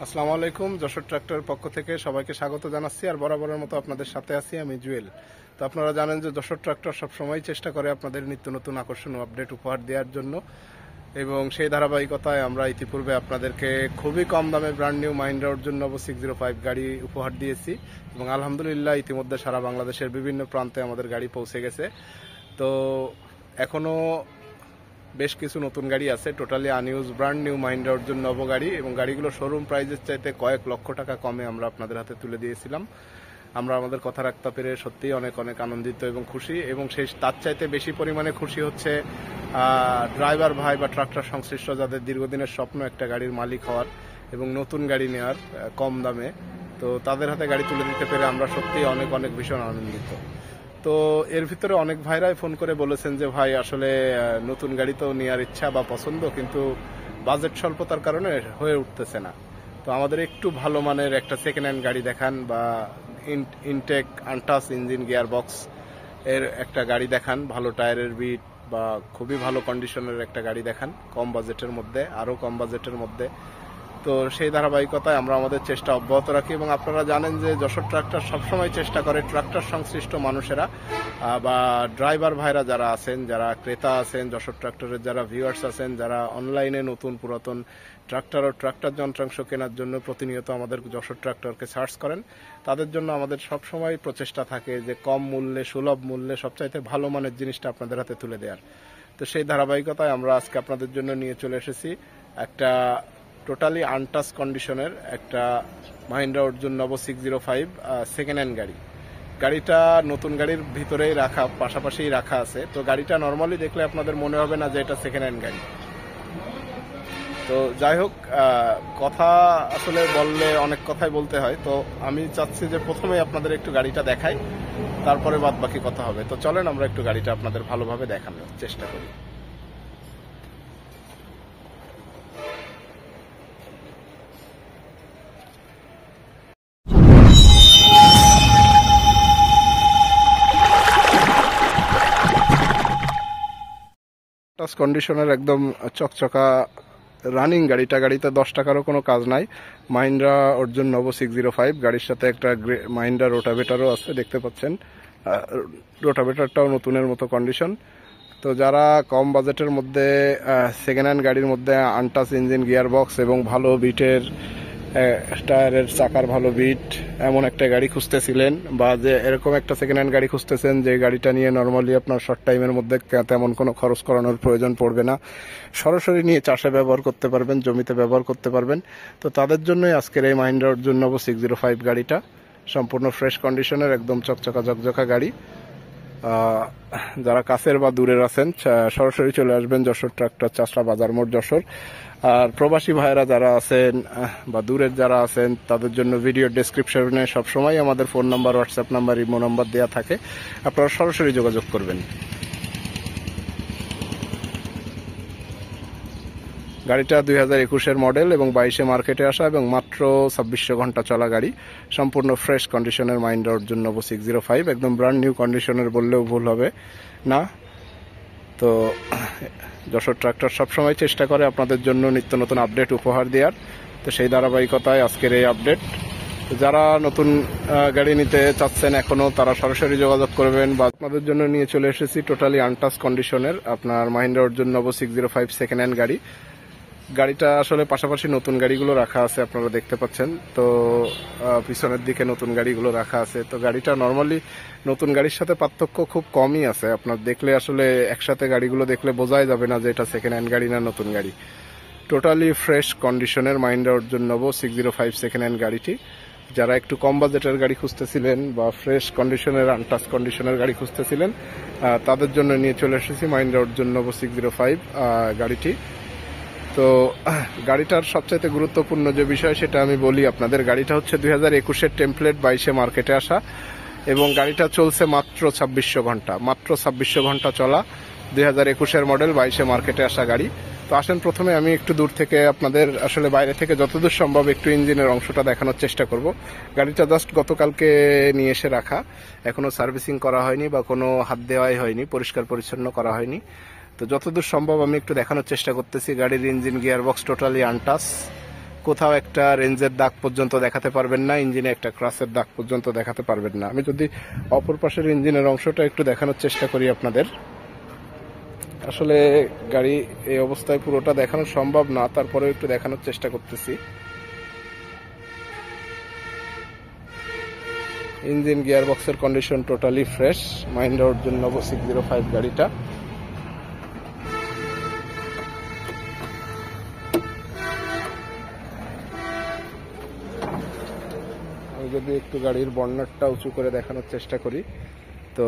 আসসালামু আলাইকুম। যশোর ট্রাক্টরের পক্ষ থেকে সবাইকে স্বাগত জানাচ্ছি। আর বরাবরের মতো আপনাদের সাথে আছি আমি জুয়েল। তো আপনারা জানেন যে যশোর ট্রাক্টর সবসময় চেষ্টা করে আপনাদের নিত্য নতুন আকর্ষণীয় আপডেট উপহার দেওয়ার জন্য, এবং সেই ধারাবাহিকতায় আমরা ইতিপূর্বে আপনাদেরকে খুবই কম দামে ব্র্যান্ড নিউ মাহিন্দ্রা অর্জুন নব 605 গাড়ি উপহার দিয়েছি, এবং আলহামদুলিল্লাহ ইতিমধ্যে সারা বাংলাদেশের বিভিন্ন প্রান্তে আমাদের গাড়ি পৌঁছে গেছে। তো এখনও বেশ কিছু নতুন গাড়ি আছে, totally আনইউজ brand new Mahindra Arjun নব গাড়ি, এবং গাড়িগুলো শোরুম প্রাইজের চাইতে কয়েক লক্ষ টাকা কমে আমরা আপনাদের হাতে তুলে দিয়েছিলাম। আমরা আমাদের কথা রাখতে পেরে সত্যিই অনেক অনেক আনন্দিত এবং খুশি, এবং সেই তার চাইতে বেশি পরিমাণে খুশি হচ্ছে ড্রাইভার ভাই বা ট্রাক্টর সংশ্লিষ্ট যাদের দীর্ঘদিনের স্বপ্ন একটা গাড়ির মালিক হওয়ার এবং নতুন গাড়ি নেওয়ার কম দামে, তো তাদের হাতে গাড়ি তুলে দিতে পেরে আমরা সত্যিই অনেক অনেক ভীষণ আনন্দিত। তো এর ভিতরে অনেক ভাইরাই ফোন করে বলেছেন যে ভাই আসলে নতুন গাড়ি তো নেওয়ার ইচ্ছা বা পছন্দ, কিন্তু বাজেট স্বল্পতার কারণে হয়ে উঠতেছে না। তো আমাদের একটু ভালো মানের একটা সেকেন্ড হ্যান্ড গাড়ি দেখান, বা ইনটেক আনটাস ইঞ্জিন গিয়ার বক্স এর একটা গাড়ি দেখান, ভালো টায়ারের বিট বা খুবই ভালো কন্ডিশনের একটা গাড়ি দেখান কম বাজেটের মধ্যে, আরও কম বাজেটের মধ্যে। তো সেই ধারাবাহিকতায় আমরা আমাদের চেষ্টা অব্যাহত রাখি, এবং আপনারা জানেন যে যশোর ট্রাক্টর সবসময় চেষ্টা করে ট্রাক্টর সংশ্লিষ্ট মানুষেরা বা ড্রাইভার ভাইরা যারা আছেন, যারা ক্রেতা আছেন, যশোর ট্রাক্টরের যারা ভিউয়ার্স আছেন, যারা অনলাইনে নতুন পুরাতন ট্রাক্টর ও ট্রাক্টর যন্ত্রাংশ কেনার জন্য প্রতিনিয়ত আমাদের যশোর ট্রাক্টরকে সার্চ করেন, তাদের জন্য আমাদের সবসময় প্রচেষ্টা থাকে যে কম মূল্যে সুলভ মূল্যে সবচাইতে ভালো মানের জিনিসটা আপনাদের হাতে তুলে দেওয়ার। তো সেই ধারাবাহিকতায় আমরা আজকে আপনাদের জন্য নিয়ে চলে এসেছি একটা টোটালি আনটাচ কন্ডিশনের একটা মাহিন্দ্রা অর্জুন নব 605 সেকেন্ড হ্যান্ড গাড়ি। গাড়িটা নতুন গাড়ির ভিতরেই রাখা, পাশাপাশি রাখা আছে। তো গাড়িটা নর্মালি দেখলে আপনাদের মনে হবে না যে এটা সেকেন্ড হ্যান্ড গাড়ি। তো যাই হোক, কথা আসলে বললে অনেক কথাই বলতে হয়, তো আমি চাচ্ছি যে প্রথমে আপনাদের একটু গাড়িটা দেখাই, তারপরে বাদ বাকি কথা হবে। তো চলেন আমরা একটু গাড়িটা আপনাদের ভালোভাবে দেখানোর চেষ্টা করি। টাচ কন্ডিশনের একদম চকচকা রানিং গাড়িটা, গাড়িতে 10 টাকারও কোনো কাজ নাই। মাহিন্দ্রা অর্জুন নব 605 গাড়ির সাথে একটা মাহিন্দ্রা রোটাভেটারও আছে, দেখতে পাচ্ছেন। রোটাভেটারটাও নতুনের মতো কন্ডিশন। তো যারা কম বাজেটের মধ্যে সেকেন্ড হ্যান্ড গাড়ির মধ্যে আনটাচ ইঞ্জিন গিয়ার বক্স এবং ভালো বিটের টায়ারের চাকার ভালো বিট এমন একটা গাড়ি খুঁজতেছিলেন, বা যে এরকম একটা সেকেন্ড হ্যান্ড গাড়ি খুঁজতেছেন যে গাড়িটা নিয়ে নর্মালি আপনার শর্ট টাইমের মধ্যে তেমন কোনো খরচ করানোর প্রয়োজন পড়বে না, সরাসরি নিয়ে চাষে ব্যবহার করতে পারবেন, জমিতে ব্যবহার করতে পারবেন, তো তাদের জন্যই আজকের এই মাহিন্দ্রা অর্জুন নব 605 গাড়িটা। সম্পূর্ণ ফ্রেশ কন্ডিশনের একদম চকচকা ঝকঝকা গাড়ি। যারা কাছের বা দূরের আছেন সরাসরি চলে আসবেন যশোর ট্রাক্টর, চাষরা বাজার মোড়, যশোর। আর প্রবাসী ভাইয়েরা যারা আছেন বা দূরের যারা আছেন তাদের জন্য ভিডিও ডেসক্রিপশনে সবসময় আমাদের phone number, WhatsApp number, imo number দেওয়া থাকে, আপনারা সরাসরি যোগাযোগ করবেন। গাড়িটা 2021-এর মডেল এবং 22-এ মার্কেটে আসা, এবং মাত্র 2600 ঘন্টা চলা গাড়ি। সম্পূর্ণ ফ্রেশ কন্ডিশনের মাহিন্দ্রা অর্জুন নব 605, একদম ব্র্যান্ড নিউ কন্ডিশনের বললেও ভুল হবে না। তো যশোর ট্রাক্টর সবসময় চেষ্টা করে আপনাদের জন্য নিত্য নতুন আপডেট উপহার দেওয়ার, তো সেই ধারাবাহিকতায় আজকের এই আপডেট। যারা নতুন গাড়ি নিতে চাচ্ছেন এখনো, তারা সরাসরি যোগাযোগ করবেন। বা আপনাদের জন্য নিয়ে চলে এসেছি টোটালি আনটাচ কন্ডিশনের আপনার মাহিন্দ্রা অর্জুন নব 605 সেকেন্ড হ্যান্ড গাড়ি। গাড়িটা আসলে পাশাপাশি নতুন গাড়িগুলো রাখা আছে, আপনারা দেখতে পাচ্ছেন। তো পিছনের দিকে নতুন গাড়িগুলো রাখা আছে। তো গাড়িটা নর্মালি নতুন গাড়ির সাথে পার্থক্য খুব কমই আছে, আপনার দেখলে আসলে একসাথে গাড়িগুলো দেখলে বোঝাই যাবে না যে এটা সেকেন্ড হ্যান্ড গাড়ি না নতুন গাড়ি। টোটালি ফ্রেশ কন্ডিশনের মাহিন্দ্রা অর্জুন নব 605 সেকেন্ড হ্যান্ড গাড়িটি। যারা একটু কম বাজেটের গাড়ি খুঁজতেছিলেন বা ফ্রেশ কন্ডিশনের আনটাচ কন্ডিশনের গাড়ি খুঁজতেছিলেন, তাদের জন্য নিয়ে চলে এসেছি মাহিন্দ্রা অর্জুন নব 605 গাড়িটি। তো গাড়িটার সবচাইতে গুরুত্বপূর্ণ যে বিষয় সেটা আমি বলি আপনাদের। গাড়িটা হচ্ছে 2021-এর টেমপ্লেট, 22-এ মার্কেটে আসা, এবং গাড়িটা চলছে মাত্র 2600 ঘন্টা, মাত্র 2600 ঘন্টা চলা। 2021-এর মডেল, 22-এ মার্কেটে আসা গাড়ি। তো আসেন প্রথমে আমি একটু দূর থেকে আপনাদের আসলে বাইরে থেকে যতদূর সম্ভব একটু ইঞ্জিনের অংশটা দেখানোর চেষ্টা করব। গাড়িটা জাস্ট গতকালকে নিয়ে এসে রাখা, এখনো সার্ভিসিং করা হয়নি বা কোনো হাত দেওয়াই হয়নি, পরিষ্কার পরিচ্ছন্ন করা হয়নি। তো যতদূর সম্ভব আমি একটু দেখানোর চেষ্টা করতেছি। গাড়ির engine gear box totally untouch, কোথাও একটা রেঞ্জের দাগ পর্যন্ত দেখাতে পারবেন না, ইঞ্জিনে একটা ক্রাসের দাগ পর্যন্ত দেখাতে পারবেন না। আমি যদি অপর পাশের ইঞ্জিনের অংশটা একটু দেখানোর চেষ্টা করি আপনাদের, আসলে গাড়ি এই অবস্থায় পুরোটা দেখানো সম্ভব না, তারপরেও একটু দেখানোর চেষ্টা করতেছি। ইঞ্জিন গিয়ারবক্সের condition totally fresh. Mahindra Arjun Novo 605 গাড়িটা। আমি যদি একটু গাড়ির বর্নারটা উঁচু করে দেখানোর চেষ্টা করি, তো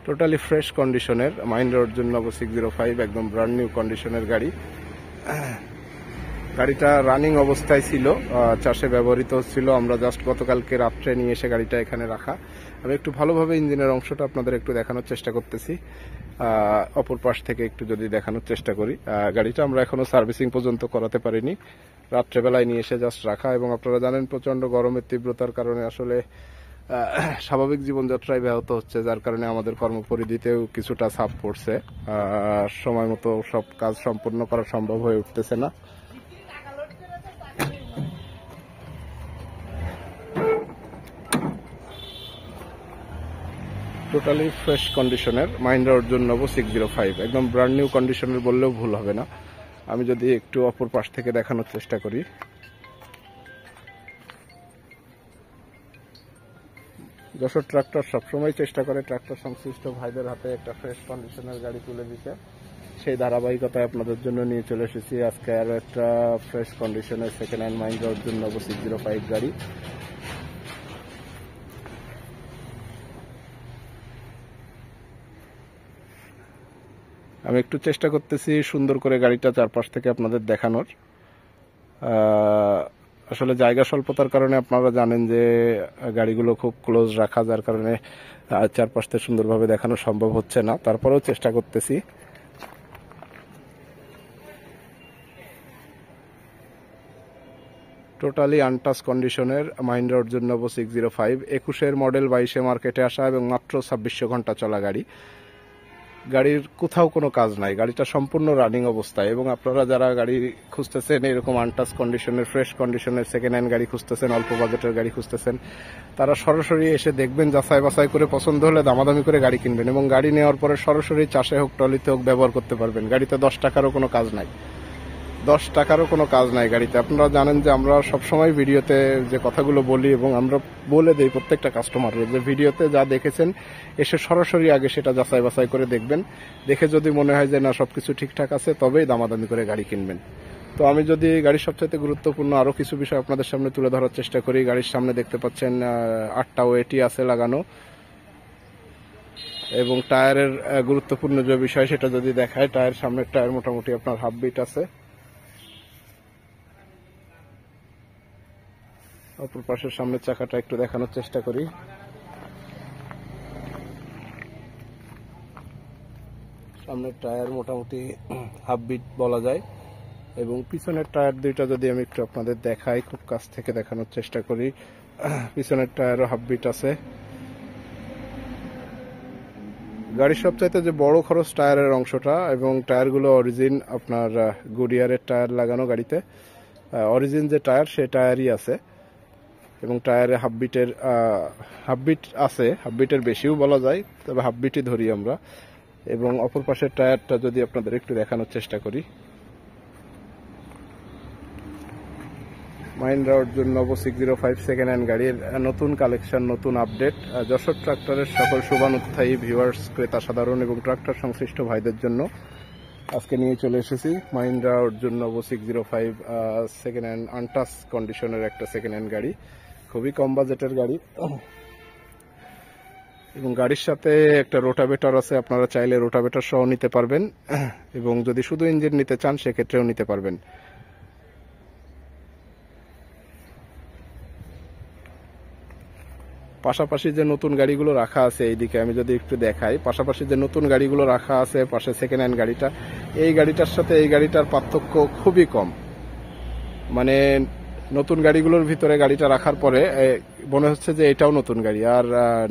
টোটালি ফ্রেশ কন্ডিশনের মাহিন্দ্রা অর্জুন নভো 605, একদম ব্র্যান্ড নিউ কন্ডিশনের গাড়ি। গাড়িটা রানিং অবস্থায় ছিল, চাষে ব্যবহৃত হচ্ছিল। আমরা জাস্ট গতকালকে রাত্রে নিয়ে এসে গাড়িটা এখানে রাখা। আমি একটু ভালোভাবে ইঞ্জিনের অংশটা আপনাদের একটু দেখানোর চেষ্টা করতেছি, অপর পাশ থেকে একটু যদি দেখানোর চেষ্টা করি। গাড়িটা আমরা এখনো সার্ভিসিং পর্যন্ত করাতে পারিনি, রাত্রেবেলায় নিয়ে এসে জাস্ট রাখা। এবং আপনারা জানেন প্রচন্ড গরমের তীব্রতার কারণে আসলে স্বাভাবিক জীবনযাত্রায় ব্যাহত হচ্ছে, যার কারণে আমাদের কর্মপরিধিতেও কিছুটা চাপ পড়ছে। সময় মতো সব কাজ সম্পূর্ণ করা সম্ভব হয়ে উঠতেছে না। টোটালি ফ্রেশ কন্ডিশনের মাহিন্দ্রা অর্জুন নভো 605, একদম ব্র্যান্ড নিউ কন্ডিশনের বললেও ভুল হবে না। আমি যদি একটু অপর পাশ থেকে দেখানোর চেষ্টা করি, যশোর ট্রাক্টর সবসময় চেষ্টা করে ট্রাক্টর সংশ্লিষ্ট ভাইদের হাতে একটা ফ্রেশ কন্ডিশনের গাড়ি তুলে দিতে। সেই ধারাবাহিকতায় আপনাদের জন্য নিয়ে চলে এসেছি আজকে আরো একটা ফ্রেশ কন্ডিশনের second hand Mahindra Arjun Novo 605 গাড়ি। আমি একটু চেষ্টা করতেছি সুন্দর করে গাড়িটা চারপাশ থেকে আপনাদের দেখানোর। আসলে জায়গা স্বল্পতার কারণে আপনারা জানেন যে গাড়িগুলো খুব ক্লোজ রাখা, যার কারণে চারপাশ থেকে সুন্দরভাবে দেখানো সম্ভব হচ্ছে না, তারপরেও চেষ্টা করতেছি। টোটালি আনটাচ কন্ডিশনের মাহিন্দ্রা অর্জুন নভো 605, 21-এর মডেল, 22-এ মার্কেটে আসা এবং মাত্র 2600 ঘন্টা চলা গাড়ি। গাড়ির কোথাও কোনো কাজ নাই, গাড়িটা সম্পূর্ণ রানিং অবস্থায়। এবং আপনারা যারা গাড়ি খুঁজতেছেন এরকম আনটাচ কন্ডিশনের ফ্রেশ কন্ডিশনের সেকেন্ড হ্যান্ড গাড়ি খুঁজতেছেন, অল্প বাজেটের গাড়ি খুঁজতেছেন, তারা সরাসরি এসে দেখবেন, যাচাই বাছাই করে পছন্দ হলে দামাদামি করে গাড়ি কিনবেন এবং গাড়ি নেওয়ার পরে সরাসরি চাষে হোক টলিতে হোক ব্যবহার করতে পারবেন। গাড়িতে 10 টাকারও কোনো কাজ নাই, 10 টাকারও কোনো কাজ নাই গাড়িতে। আপনারা জানেন যে আমরা সবসময় ভিডিওতে যে কথাগুলো বলি এবং আমরা বলে দিই প্রত্যেকটা কাস্টমারের, যে ভিডিওতে যা দেখেছেন এসে সরাসরি আগে সেটা যাচাই বাছাই করে দেখবেন। দেখে যদি মনে হয় যে না সবকিছু ঠিকঠাক আছে, তবেই দামাদামি করে গাড়ি কিনবেন। তো আমি যদি গাড়ির সবচাইতে গুরুত্বপূর্ণ আরো কিছু বিষয় আপনাদের সামনে তুলে ধরার চেষ্টা করি। গাড়ির সামনে দেখতে পাচ্ছেন 8টা ওয়েটি আছে লাগানো, এবং টায়ারের গুরুত্বপূর্ণ যে বিষয় সেটা যদি দেখায়, টায়ার সামনের টায়ার মোটামুটি আপনার হাফ বিট আছে। অপর পাশের সামনের চাকাটা একটু দেখানোর চেষ্টা করি। সামনের টায়ার মোটামুটি হাফ বিট বলা যায়, এবং পিছনের টায়ার দুইটা যদি আমি একটু আপনাদের দেখাই, খুব কাছ থেকে দেখানোর চেষ্টা করি, পিছনের টায়ারও হাফ বিট আছে। গাড়ির সবচাইতে যে বড় খরচ টায়ারের অংশটা, এবং টায়ারগুলো অরিজিন আপনার গুডিয়ারের টায়ার লাগানো গাড়িতে। অরিজিন যে টায়ার সে টায়ারই আছে, এবং টায়ারে হাফ বিট আছে, হাফ বিটের বেশিও বলা যায়, তবে হাফ বিটই ধরি আমরা। এবং অপর পাশের টায়ারটা যদি আপনাদের একটু দেখানোর চেষ্টা করি, Mahindra Arjun Novo 605 second hand গাড়ির নতুন কালেকশন, নতুন আপডেট। যশোর ট্রাক্টরের সকল শুভানুধ্যায়ী ভিউয়ার্স, ক্রেতা সাধারণ এবং ট্রাক্টর সংশ্লিষ্ট ভাইদের জন্য আজকে নিয়ে চলে এসেছি Mahindra Arjun Novo 605 second hand untouch কন্ডিশনের একটা সেকেন্ড হ্যান্ড গাড়ি, খুবই কম বাজেটের গাড়ি। এবং গাড়ির সাথে একটা রোটাভেটর আছে, আপনারা চাইলে রোটাভেটর সহ নিতে পারবেন, এবং যদি শুধু ইঞ্জিন নিতে চান সেক্ষেত্রেও নিতে পারবেন। পাশাপাশি যে নতুন গাড়িগুলো রাখা আছে এইদিকে আমি যদি একটু দেখাই, পাশাপাশি যে নতুন গাড়িগুলো রাখা আছে পাশে সেকেন্ড হ্যান্ড গাড়িটা, এই গাড়িটার সাথে এই গাড়িটার পার্থক্য খুবই কম। মানে নতুন গাড়িগুলোর ভিতরে গাড়িটা রাখার পরে মনে হচ্ছে যে এটাও নতুন গাড়ি। আর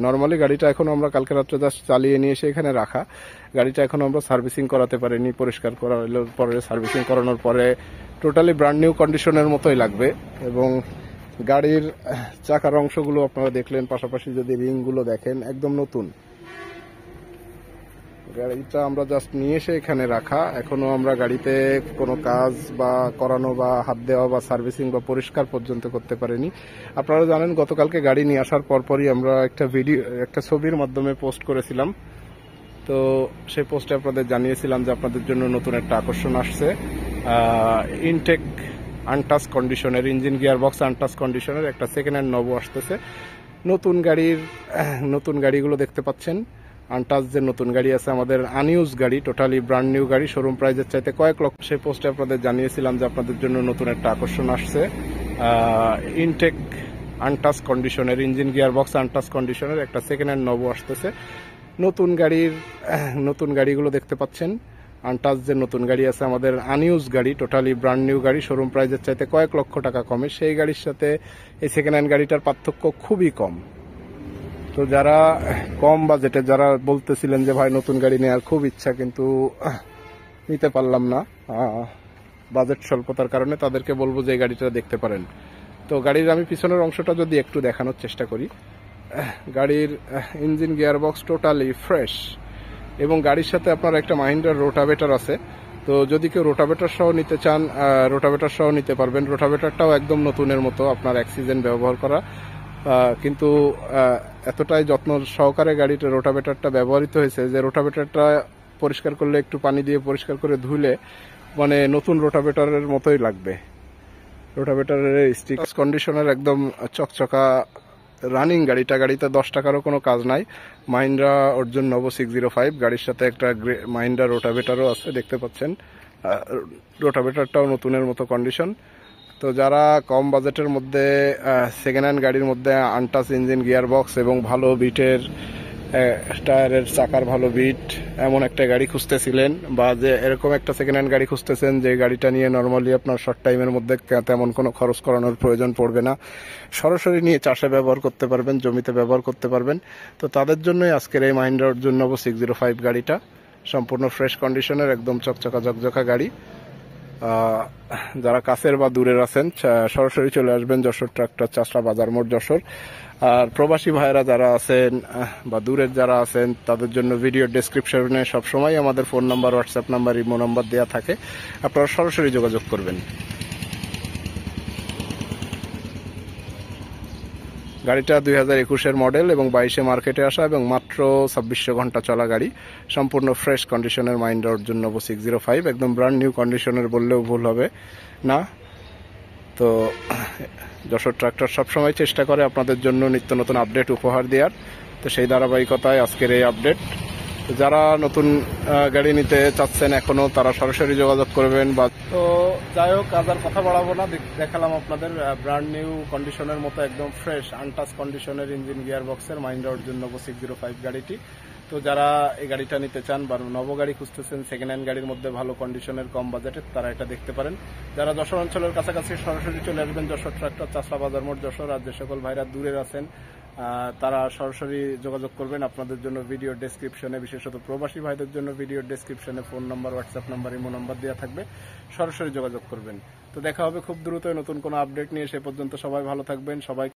নর্মালি গাড়িটা এখন আমরা কালকে রাত্রে জাস্ট চালিয়ে নিয়ে এসে এখানে রাখা। গাড়িটা এখন আমরা সার্ভিসিং করাতে পারিনি, পরিষ্কার করানোর পরে সার্ভিসিং করানোর পরে টোটালি ব্র্যান্ড নিউ কন্ডিশনের মতোই লাগবে। এবং গাড়ির চাকার অংশগুলো আপনারা দেখলেন, পাশাপাশি যদি রিংগুলো দেখেন একদম নতুন। গাড়িটা আমরা জাস্ট নিয়ে এসে এখানে রাখা, এখনো আমরা গাড়িতে কোনো কাজ বা করানো বা হাত দেওয়া বা সার্ভিসিং বা পরিষ্কার পর্যন্ত করতে পারিনি। আপনারা জানেন গতকালকে গাড়ি নিয়ে আসার পরপরই আমরা একটা ছবির মাধ্যমে পোস্ট করেছিলাম। তো সেই পোস্টে আপনাদের জানিয়েছিলাম যে আপনাদের জন্য নতুন একটা আকর্ষণ আসছে। ইনটেক আনটাচ কন্ডিশনের, ইঞ্জিন গিয়ার বক্স আনটাচ কন্ডিশনের একটা সেকেন্ড হ্যান্ড নবো আসতেছে। নতুন গাড়িগুলো দেখতে পাচ্ছেন। আনটাচ যে নতুন গাড়ি আছে আমাদের, আনইউজ গাড়ি, টোটালি ব্র্যান্ড নিউ গাড়ি, শোরুম প্রাইজের চাইতে কয়েক লক্ষ। সেই পোস্টে আপনাদের জানিয়েছিলাম যে আপনাদের জন্য নতুন একটা আকর্ষণ আসছে। ইনটেক আনটাচ কন্ডিশনের, ইঞ্জিন গিয়ার বক্স আনটাচ কন্ডিশনের একটা সেকেন্ড হ্যান্ড নবো আসতেছে। নতুন গাড়িগুলো দেখতে পাচ্ছেন। আনটাচ যে নতুন গাড়ি আছে আমাদের, আনইউজ গাড়ি, টোটালি ব্র্যান্ড নিউ গাড়ি, শোরুম প্রাইজের চাইতে কয়েক লক্ষ টাকা কমে। সেই গাড়ির সাথে এই সেকেন্ড হ্যান্ড গাড়িটার পার্থক্য খুবই কম। তো যারা কম বাজেটে, যারা বলতেছিলেন যে ভাই নতুন গাড়ি নেওয়ার খুব ইচ্ছা কিন্তু নিতে পারলাম না বাজেট স্বল্পতার কারণে, তাদেরকে বলবো যে এই গাড়িটা দেখতে পারেন। তো গাড়ির আমি পিছনের অংশটা যদি একটু দেখানোর চেষ্টা করি, গাড়ির engine gear box totally fresh, এবং গাড়ির সাথে আপনার একটা মাহিন্দ্রার রোটাভেটর আছে। তো যদি কেউ রোটাভেটর সহ নিতে চান, রোটাভেটর সহ নিতে পারবেন। রোটাভেটরটাও একদম নতুনের মতো, আপনার অ্যাক্সিজেন ব্যবহার করা, কিন্তু এতটাই যত্ন সহকারে গাড়িতে রোটাভেটরটা ব্যবহৃত হয়েছে যে রোটাভেটরটা পরিষ্কার করলে, একটু পানি দিয়ে পরিষ্কার করে ধুলে মানে নতুন রোটাভেটরের মতোই লাগবে। রোটাভেটরের স্টিক কন্ডিশনের একদম চকচকা রানিং গাড়িতে 10 টাকারও কোনো কাজ নাই। মাহিন্দ্রা অর্জুন নবো 605, গাড়ির সাথে একটা মাহিন্দ্রা রোটাভেটরও আছে, দেখতে পাচ্ছেন। রোটাভেটরটাও নতুনের মতো কন্ডিশন। তো যারা কম বাজেটের মধ্যে সেকেন্ড হ্যান্ড গাড়ির মধ্যে আনটাচ ইঞ্জিন গিয়ার বক্স এবং ভালো বিটের টায়ারের চাকার ভালো বিট এমন একটা গাড়ি খুঁজতেছিলেন, বা যে এরকম একটা সেকেন্ড হ্যান্ড গাড়ি খুঁজতেছেন যে গাড়িটা নিয়ে নর্মালি আপনার শর্ট টাইমের মধ্যে তেমন কোনো খরচ করানোর প্রয়োজন পড়বে না, সরাসরি নিয়ে চাষে ব্যবহার করতে পারবেন, জমিতে ব্যবহার করতে পারবেন, তো তাদের জন্যই আজকের এই মাহিন্দ্রা অর্জুন নবো 605 গাড়িটা। সম্পূর্ণ ফ্রেশ কন্ডিশনের একদম চকচকা ঝকঝকা গাড়ি। যারা কাছের বা দূরের আছেন সরাসরি চলে আসবেন যশোর ট্রাক্টর, চাষরা বাজার মোড়, যশোর। আর প্রবাসী ভাইয়েরা যারা আছেন বা দূরের যারা আছেন তাদের জন্য ভিডিও ডেসক্রিপশনে সবসময় আমাদের phone number, WhatsApp number, imo number দেওয়া থাকে, আপনারা সরাসরি যোগাযোগ করবেন। গাড়িটা 2021-এর মডেল এবং 22-এ মার্কেটে আসা এবং মাত্র 2600 ঘন্টা চলা গাড়ি। সম্পূর্ণ ফ্রেশ কন্ডিশনের মাহিন্দ্রা অর্জুন নবো 605, একদম ব্র্যান্ড নিউ কন্ডিশনের বললেও ভুল হবে না। তো যশোর ট্রাক্টর সবসময় চেষ্টা করে আপনাদের জন্য নিত্য নতুন আপডেট উপহার দেওয়ার। তো সেই ধারাবাহিকতায় আজকের এই আপডেট। যারা নতুন গাড়ি নিতে চাচ্ছেন এখনো, তারা সরাসরি যোগাযোগ করবেন। বা তো যাই হোক, আজ আর কথা বাড়াবো না, দেখালাম আপনাদের ব্র্যান্ড নিউ কন্ডিশনের মতো একদম ফ্রেশ আনটাচ কন্ডিশনের ইঞ্জিন গিয়ার বক্সের মাহিন্দ্রা অর্জুন নবো 605 গাড়িটি। তো যারা এই গাড়িটা নিতে চান বা নব গাড়ি খুঁজতেছেন সেকেন্ড হ্যান্ড গাড়ির মধ্যে ভালো কন্ডিশনের কম বাজেটের, তারা এটা দেখতে পারেন। যারা যশোর অঞ্চলের কাছাকাছি সরাসরি চলে আসবেন যশোর ট্রাক্টর, চাষরা বাজার মোড়, যশোর। আর যে সকল ভাইরা দূরের আছেন তারা সরাসরি যোগাযোগ করবেন। আপনাদের জন্য ভিডিও ডেসক্রিপশনে, বিশেষত প্রবাসী ভাইদের জন্য ভিডিও ডেসক্রিপশনে phone number, WhatsApp number, imo number দেওয়া থাকবে, সরাসরি যোগাযোগ করবেন। তো দেখা হবে খুব দ্রুত নতুন কোনো আপডেট নিয়ে। সে পর্যন্ত সবাই ভালো থাকবেন, সবাই